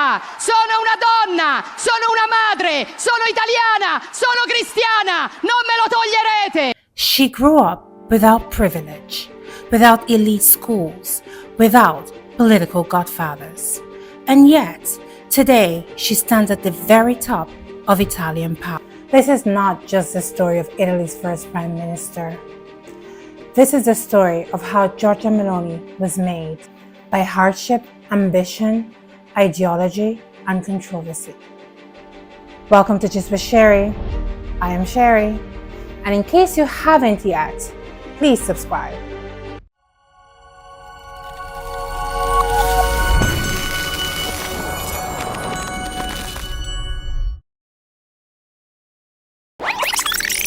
donna, sono una donna, sono una madre, sono italiana, sono cristiana, non me lo toglierete! She grew up without privilege, without elite schools, without political godfathers. And yet, today she stands at the very top of Italian power. This is not just the story of Italy's first prime minister. This is the story of how Giorgia Meloni was made by hardship, ambition, ideology, and controversy. Welcome to Just with Sherry. I am Sherry, and in case you haven't yet, please subscribe.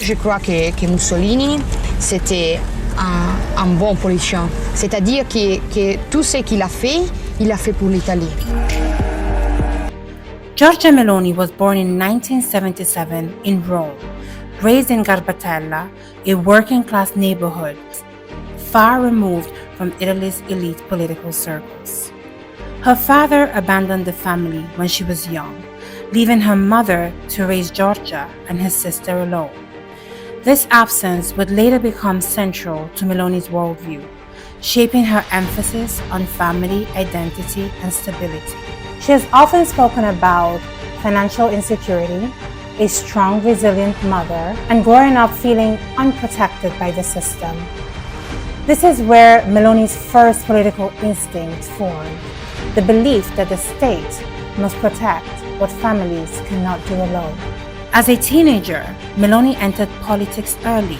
Je crois que Mussolini, c'était un bon politicien. C'est-à-dire que tout ce qu'il a fait pour l'Italie. Giorgia Meloni was born in 1977 in Rome, raised in Garbatella, a working-class neighborhood far removed from Italy's elite political circles. Her father abandoned the family when she was young, leaving her mother to raise Giorgia and his sister alone. This absence would later become central to Meloni's worldview, shaping her emphasis on family, identity, and stability. She has often spoken about financial insecurity, a strong, resilient mother, and growing up feeling unprotected by the system. This is where Meloni's first political instinct formed, the belief that the state must protect what families cannot do alone. As a teenager, Meloni entered politics early,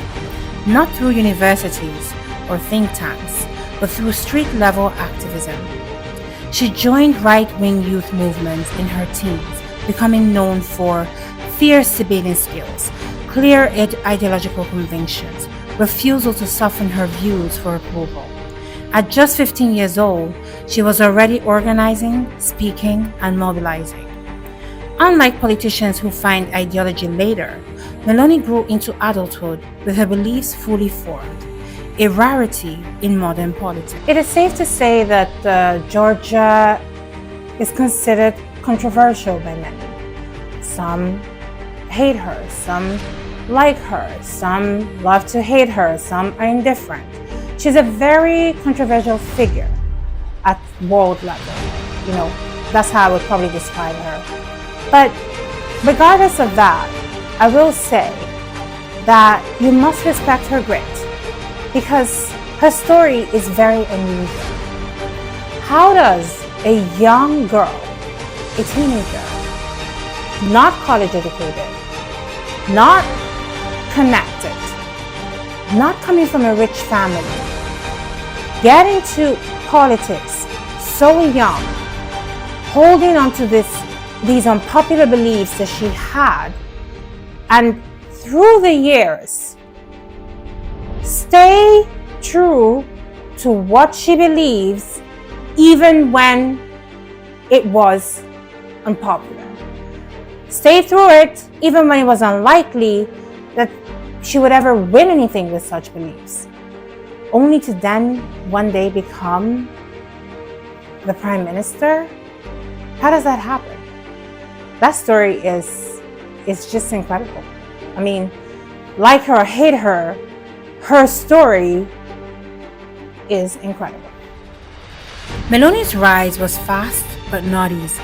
not through universities or think tanks, but through street-level activism. She joined right-wing youth movements in her teens, becoming known for fierce debating skills, clear ideological convictions, refusal to soften her views for approval. At just 15 years old, she was already organizing, speaking, and mobilizing. Unlike politicians who find ideology later, Meloni grew into adulthood with her beliefs fully formed, a rarity in modern politics. It is safe to say that Giorgia is considered controversial by many. Some hate her, some like her, some love to hate her, some are indifferent. She's a very controversial figure at world level. You know, that's how I would probably describe her. But regardless of that, I will say that you must respect her grit because her story is very unusual. How does a young girl, a teenager, not college educated, not connected, not coming from a rich family, get into politics so young, holding on to these unpopular beliefs that she had, and through the years, stay true to what she believes, even when it was unpopular. Stay through it, even when it was unlikely that she would ever win anything with such beliefs, only to then one day become the prime minister. How does that happen? That story is just incredible. I mean, like her or hate her, her story is incredible. Meloni's rise was fast but not easy.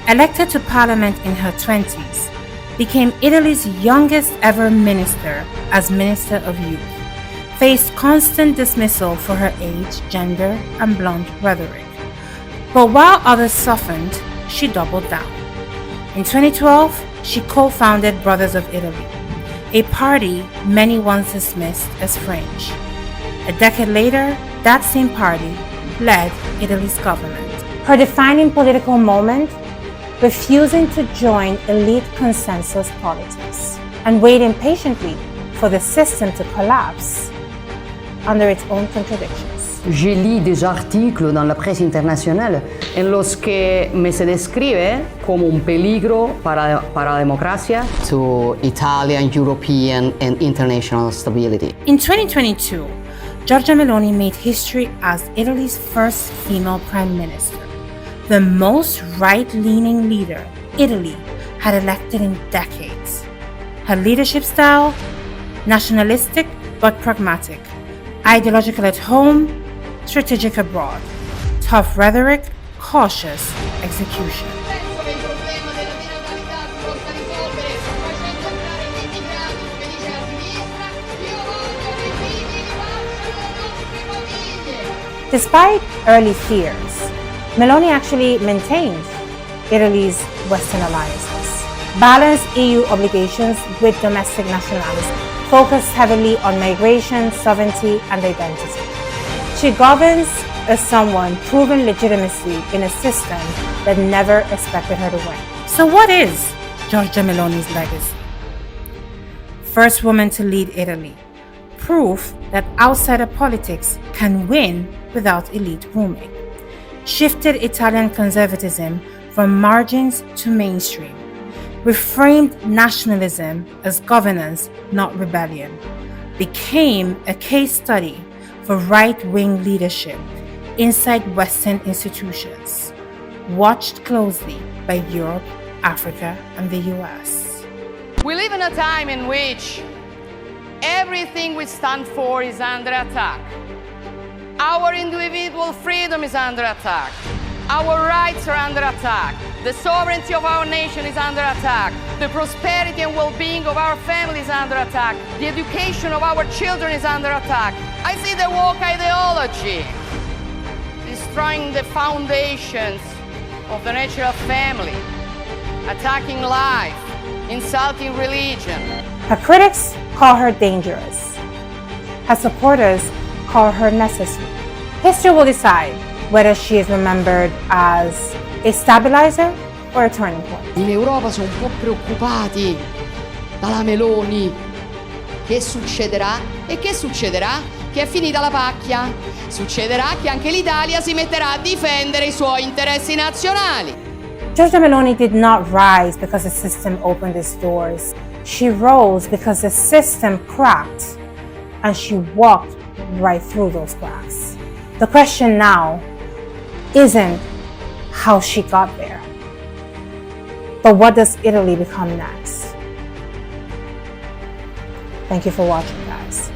Elected to parliament in her 20s, became Italy's youngest ever minister as Minister of Youth, faced constant dismissal for her age, gender, and blunt rhetoric. But while others softened, she doubled down. In 2012, she co-founded Brothers of Italy, a party many once dismissed as fringe. A decade later, that same party led Italy's government. Her defining political moment, refusing to join elite consensus politics and waiting patiently for the system to collapse under its own contradictions. J'ai lu des articles dans la presse internationale en los que se describe como un peligro para la democracia to Italian, European, and international stability. In 2022, Giorgia Meloni made history as Italy's first female prime minister, the most right-leaning leader Italy had elected in decades. Her leadership style? Nationalistic but pragmatic, ideological at home, strategic abroad, tough rhetoric, cautious execution. Penso che il problema della denatalità si possa risolvere facendo entrare gli immigrati, come dice la sinistra. Io voglio che i figli lasciano le nostre famiglie. Despite early fears, Meloni actually maintained Italy's Western alliances, balanced EU obligations with domestic nationalism, focused heavily on migration, sovereignty, and identity. She governs as someone proven legitimacy in a system that never expected her to win. So what is Giorgia Meloni's legacy? First woman to lead Italy, proof that outsider politics can win without elite rulemaking. Shifted Italian conservatism from margins to mainstream. Reframed nationalism as governance, not rebellion. Became a case study for right-wing leadership inside Western institutions, watched closely by Europe, Africa, and the US. We live in a time in which everything we stand for is under attack. Our individual freedom is under attack. Our rights are under attack. The sovereignty of our nation is under attack. The prosperity and well-being of our families is under attack. The education of our children is under attack. I see the woke ideology destroying the foundations of the natural family, attacking life, insulting religion. Her critics call her dangerous. Her supporters call her necessary. History will decide whether she is remembered as a stabilizer or a turning point. In Europa sono un po' preoccupati dalla Meloni. Che succederà? E che succederà? Che è finita la pacchia. Succederà che anche l'Italia si metterà a difendere i suoi interessi nazionali. Giorgia Meloni did not rise because the system opened its doors. She rose because the system cracked, and she walked right through those cracks. The question now isn't how she got there, but what does Italy become next? Thank you for watching, guys.